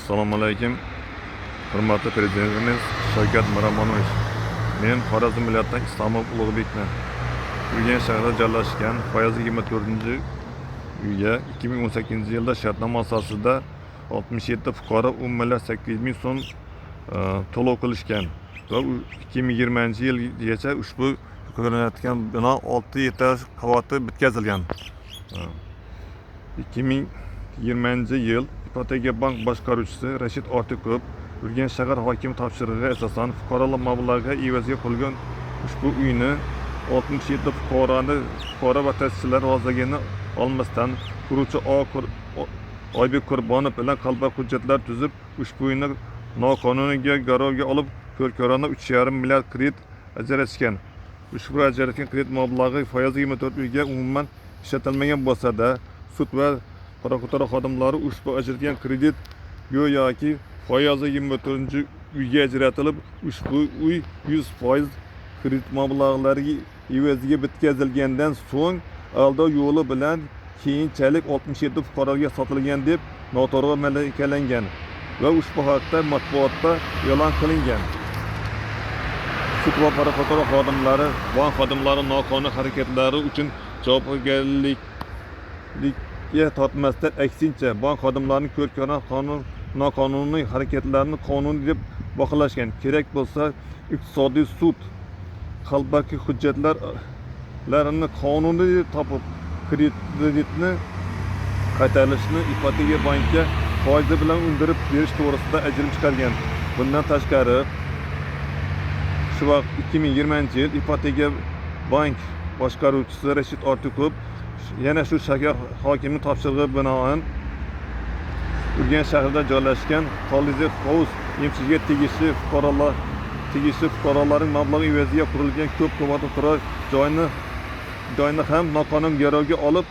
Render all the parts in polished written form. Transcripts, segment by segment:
Assalomu alaykum. Hurmatli prezidentimiz Shavkat Miromonovich. Men Xorazm viloyatidan Islomov Ulug'bekman. Urganch shahrida joylashgan Foyoz 24-uyga 2018-yilda shartnoma asosida 67 fuqaro 10,800,000 so'm to'lov qilishgan va 2020-yilgacha ushbu ko'rinayotgan bino 6 etaj qavatli bitkazilgan. 2020-yil ipoteka bank boshqaruvchisi Rashid Ortiqov Urganch shahar hokimi topshirig'iga asosan fuqarolar mablag'iga evaziga qurilgan ushbu uyni 67 fuqaro va ta'sischilar rozilligini olmasdan quruvchi Oybek Qurbonov bilan qalbak hujjatlar tuzib ushbu uyni noqonuniy garovga olib ko'rkorona 3,5 milliard kredit ajratishgan. Ushbu ajratgan kredit mablag'i Foyoz 24 uyga umuman ishlatilmagan bo'lsa-da, sud va prokuratura xodimlari ushbu ajratgan kredit go'yoki Foyoz 24 uyga ajratilib, ushbu uy 100% kredit mablag'lari evaziga bitkazilgandan so'ng aldov yo'li bilan keyinchalik 67 fuqaroga sotilgan deb noto'g'ri malakalangan va ushbu haqda matbuotda e'lon qilingan. Sud va prokuratura xodimlari bank xodimlari noqonuniy harakatlari uchun javobgarlikka tortmasdan, aksincha bank xodimlarining ko'rkona noqonuniy harakatlarini qonuniy deb baholashgan. Kerak bo'lsa, iqtisodiy sud qalbaki hujjatlarini qonuniy topib kreditni qaytarilishini ipoteka bankka foizi bilan undirib berish to'g'risida ajrim chiqargan. Bundan tashqari, shu vaqt 2020-yil ipoteka bank boshqaruvchisi Rashid Ortiqov yana shu shahar hokimining topshirig'iga binoan Urganch shahrida joylashgan Holiday House MChga tegishli fuqarolarning mablag' evaziga qurilgan ko'p qavatli turar joyni ham noqonuniy garovga olib,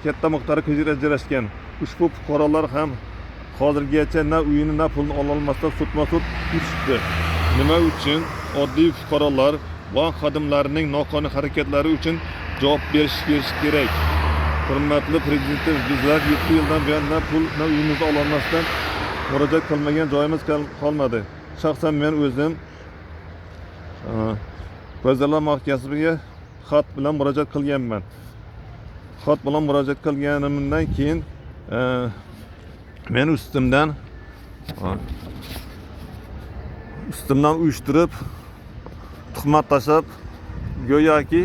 katta miqdorda kredit ajratishgan. Ushbu fuqarolar ham hozirgacha na uyini na pulni ololmasdan sudma-sud yutishdi. Nima uchun oddiy fuqarolar bank xodimlarining noqonuniy harakatlari uchun javob berish kerak? Hurmatli prezidentimiz, bizlar 7 yildan buyon na pul na uyimizni ololmasdan murojaat qilmagan joyimiz qolmadi. Shaxsan men o'zim Vazirlar Mahkamasiga xat bilan murojaat qilganman. Xat bilan murojaat qilganimdan keyin men ustimdan uyushtirib, tuhmat tashlab, go'yoki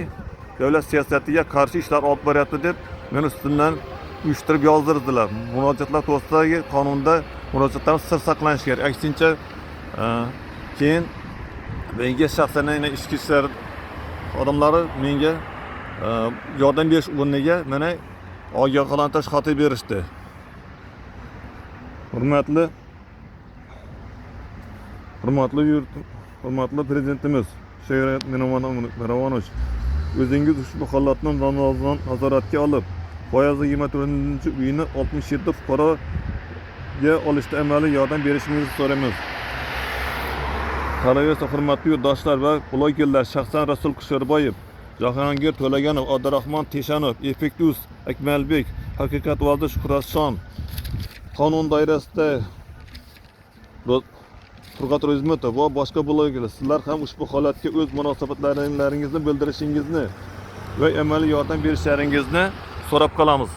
davlat siyosatiga qarshi ishlar olib boryapti deb men ustimdan uyushtirib yozdirdilar. Murojaatlar to'g'risidagi qonunda murojaatlar sir saqlanishi kerak. Aksincha keyin menga shaxsan ichki ishlar xodimlari menga yordam berish o'rniga meni ogohlantirish xati berishdi. Hurmatli prezidentimiz Shavkat Miromonovich, o'zingiz ushbu holatni nazoratga olib, Foyoz 24-uyni 67 fuqaroga olishda amaliy yordam berishingizni so'raymiz. Qolaversa, hurmatli yurtdoshlar va blogerlar, shaxsan Rasul Kusherboyev, Jahongir To'laganov, Abdurahmon Teshanov, Effektus Akmalbek, Haqiqat Vazi Shuhratshon, qonun doirasida Turg'at Ro'zmetov va boshqa blogerlar, sizlar ham ushbu holatga o'z munosabatlaringizni bildirishingizni va amaliy yordam berishlaringizni so'rab qolamiz.